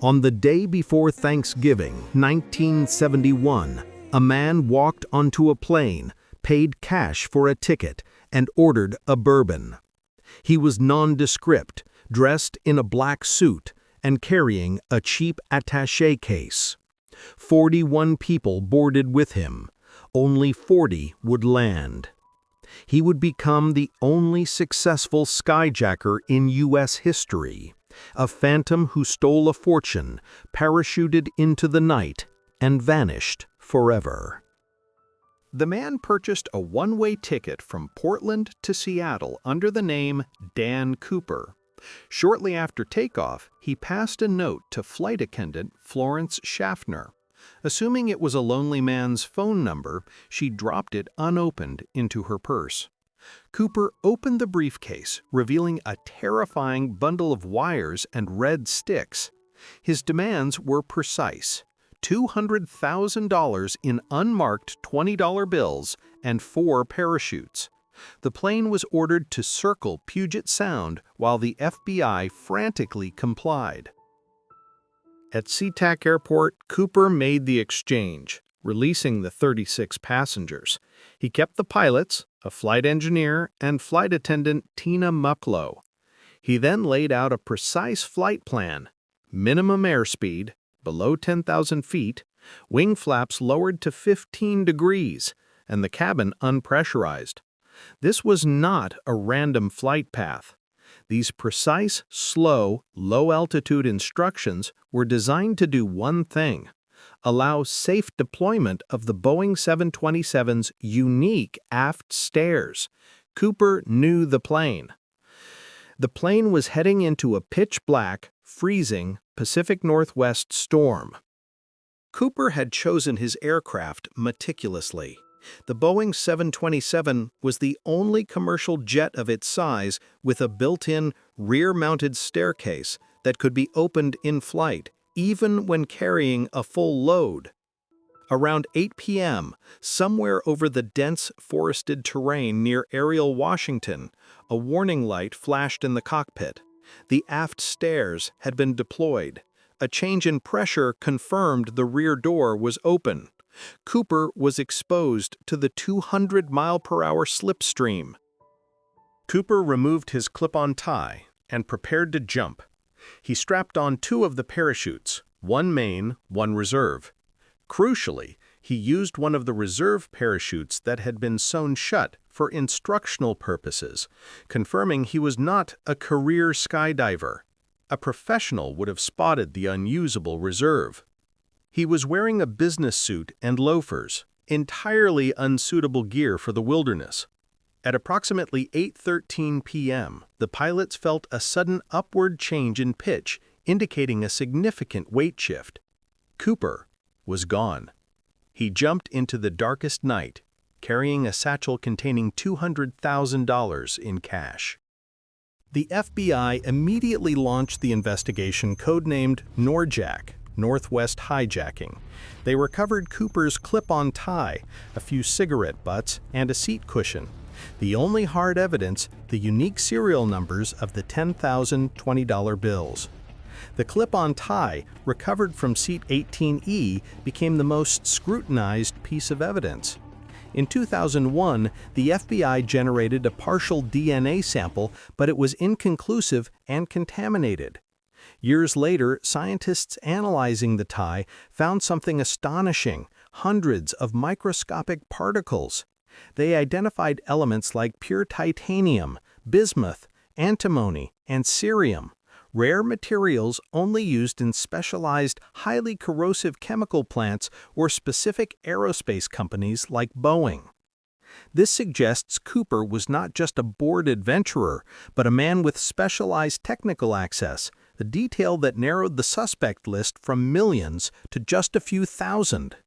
On the day before Thanksgiving, 1971, a man walked onto a plane, paid cash for a ticket, and ordered a bourbon. He was nondescript, dressed in a black suit, and carrying a cheap attaché case. 41 people boarded with him. Only 40 would land. He would become the only successful skyjacker in U.S. history, a phantom who stole a fortune, parachuted into the night, and vanished forever. The man purchased a one-way ticket from Portland to Seattle under the name Dan Cooper. Shortly after takeoff, he passed a note to flight attendant Florence Schaffner. Assuming it was a lonely man's phone number, she dropped it unopened into her purse. Cooper opened the briefcase, revealing a terrifying bundle of wires and red sticks. His demands were precise: $200,000 in unmarked $20 bills and 4 parachutes. The plane was ordered to circle Puget Sound while the FBI frantically complied. At SeaTac Airport, Cooper made the exchange, releasing the 36 passengers. He kept the pilots, a flight engineer, and flight attendant Tina Mucklow. He then laid out a precise flight plan: minimum airspeed, below 10,000 feet, wing flaps lowered to 15 degrees, and the cabin unpressurized. This was not a random flight path. These precise, slow, low-altitude instructions were designed to do one thing: allow safe deployment of the Boeing 727's unique aft stairs. Cooper knew the plane. The plane was heading into a pitch-black, freezing Pacific Northwest storm. Cooper had chosen his aircraft meticulously. The Boeing 727 was the only commercial jet of its size with a built-in, rear-mounted staircase that could be opened in flight, even when carrying a full load. Around 8 p.m., somewhere over the dense forested terrain near Ariel, Washington, a warning light flashed in the cockpit. The aft stairs had been deployed. A change in pressure confirmed the rear door was open. Cooper was exposed to the 200-mile-per-hour slipstream. Cooper removed his clip-on tie and prepared to jump. He strapped on 2 of the parachutes, one main, one reserve. Crucially, he used one of the reserve parachutes that had been sewn shut for instructional purposes, confirming he was not a career skydiver. A professional would have spotted the unusable reserve. He was wearing a business suit and loafers, entirely unsuitable gear for the wilderness. At approximately 8:13 p.m., the pilots felt a sudden upward change in pitch, indicating a significant weight shift. Cooper was gone. He jumped into the darkest night, carrying a satchel containing $200,000 in cash. The FBI immediately launched the investigation codenamed NORJAK, Northwest Hijacking. They recovered Cooper's clip-on tie, a few cigarette butts, and a seat cushion. The only hard evidence, the unique serial numbers of the $10,000 $20 bills. The clip-on tie, recovered from seat 18E, became the most scrutinized piece of evidence. In 2001, the FBI generated a partial DNA sample, but it was inconclusive and contaminated. Years later, scientists analyzing the tie found something astonishing: hundreds of microscopic particles. They identified elements like pure titanium, bismuth, antimony, and cerium, rare materials only used in specialized, highly corrosive chemical plants or specific aerospace companies like Boeing. This suggests Cooper was not just a bored adventurer, but a man with specialized technical access, the detail that narrowed the suspect list from millions to just a few thousand.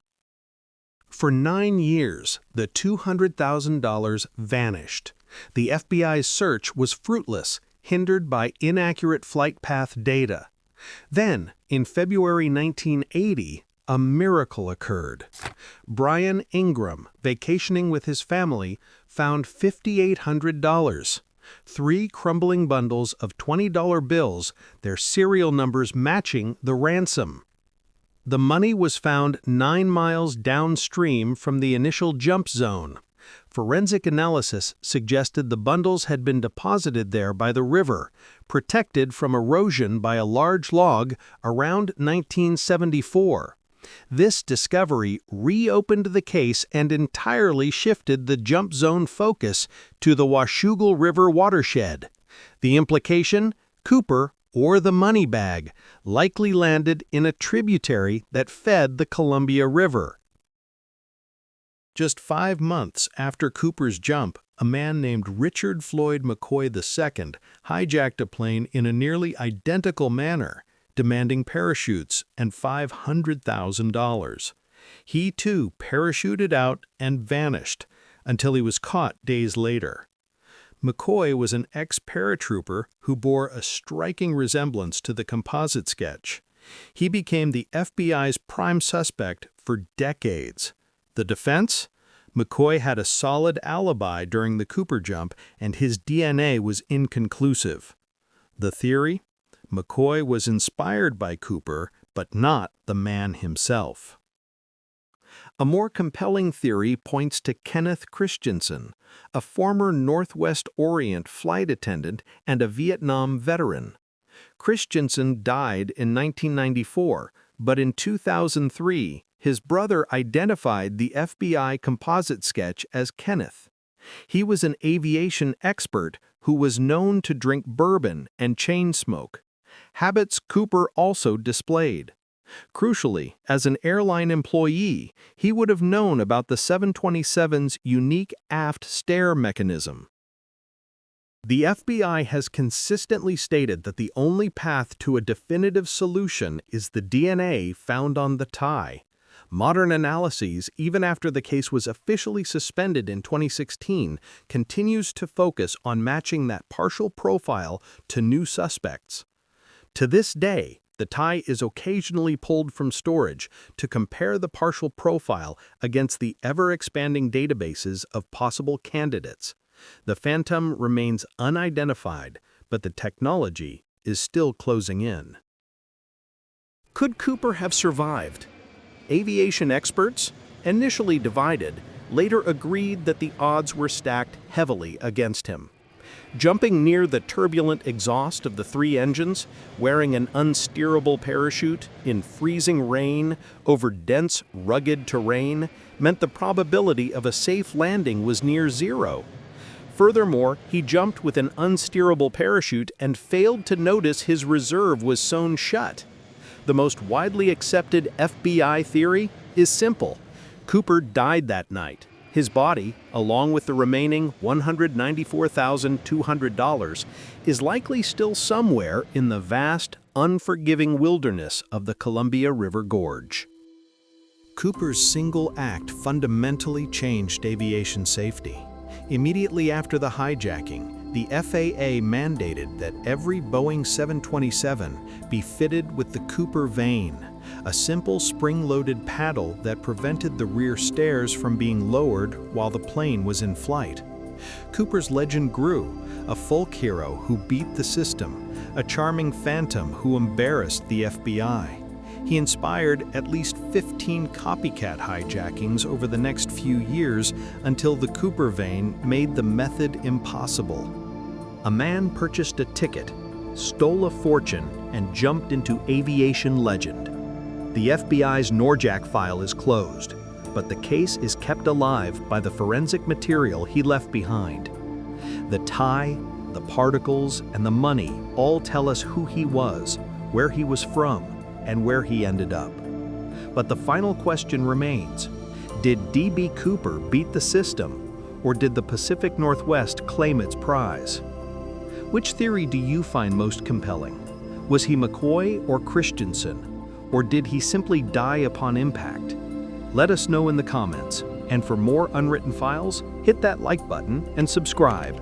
For 9 years, the $200,000 vanished. The FBI's search was fruitless, hindered by inaccurate flight path data. Then, in February 1980, a miracle occurred. Brian Ingram, vacationing with his family, found $5,800. 3 crumbling bundles of $20 bills, their serial numbers matching the ransom. The money was found 9 miles downstream from the initial jump zone. Forensic analysis suggested the bundles had been deposited there by the river, protected from erosion by a large log around 1974. This discovery reopened the case and entirely shifted the jump zone focus to the Washougal River watershed. The implication? Cooper, or the money bag, likely landed in a tributary that fed the Columbia River. Just 5 months after Cooper's jump, a man named Richard Floyd McCoy II hijacked a plane in a nearly identical manner, demanding parachutes and $500,000. He too parachuted out and vanished until he was caught days later. McCoy was an ex-paratrooper who bore a striking resemblance to the composite sketch. He became the FBI's prime suspect for decades. The defense? McCoy had a solid alibi during the Cooper jump, and his DNA was inconclusive. The theory? McCoy was inspired by Cooper, but not the man himself. A more compelling theory points to Kenneth Christiansen, a former Northwest Orient flight attendant and a Vietnam veteran. Christiansen died in 1994, but in 2003, his brother identified the FBI composite sketch as Kenneth. He was an aviation expert who was known to drink bourbon and chain smoke, habits Cooper also displayed. Crucially, as an airline employee, he would have known about the 727's unique aft stair mechanism. The FBI has consistently stated that the only path to a definitive solution is the DNA found on the tie. Modern analyses, even after the case was officially suspended in 2016, continues to focus on matching that partial profile to new suspects. To this day, the tie is occasionally pulled from storage to compare the partial profile against the ever-expanding databases of possible candidates. The phantom remains unidentified, but the technology is still closing in. Could Cooper have survived? Aviation experts, initially divided, later agreed that the odds were stacked heavily against him. Jumping near the turbulent exhaust of the 3 engines, wearing an unsteerable parachute, in freezing rain, over dense, rugged terrain, meant the probability of a safe landing was near 0. Furthermore, he jumped with an unsteerable parachute and failed to notice his reserve was sewn shut. The most widely accepted FBI theory is simple. Cooper died that night. His body, along with the remaining $194,200, is likely still somewhere in the vast, unforgiving wilderness of the Columbia River Gorge. Cooper's single act fundamentally changed aviation safety. Immediately after the hijacking, the FAA mandated that every Boeing 727 be fitted with the Cooper Vane, a simple spring-loaded paddle that prevented the rear stairs from being lowered while the plane was in flight. Cooper's legend grew, a folk hero who beat the system, a charming phantom who embarrassed the FBI. He inspired at least 15 copycat hijackings over the next few years until the Cooper Vane made the method impossible. A man purchased a ticket, stole a fortune, and jumped into aviation legend. The FBI's NORJAK file is closed, but the case is kept alive by the forensic material he left behind. The tie, the particles, and the money all tell us who he was, where he was from, and where he ended up. But the final question remains: did D.B. Cooper beat the system, or did the Pacific Northwest claim its prize? Which theory do you find most compelling? Was he McCoy or Christiansen? Or did he simply die upon impact? Let us know in the comments. And for more Unwritten Files, hit that like button and subscribe.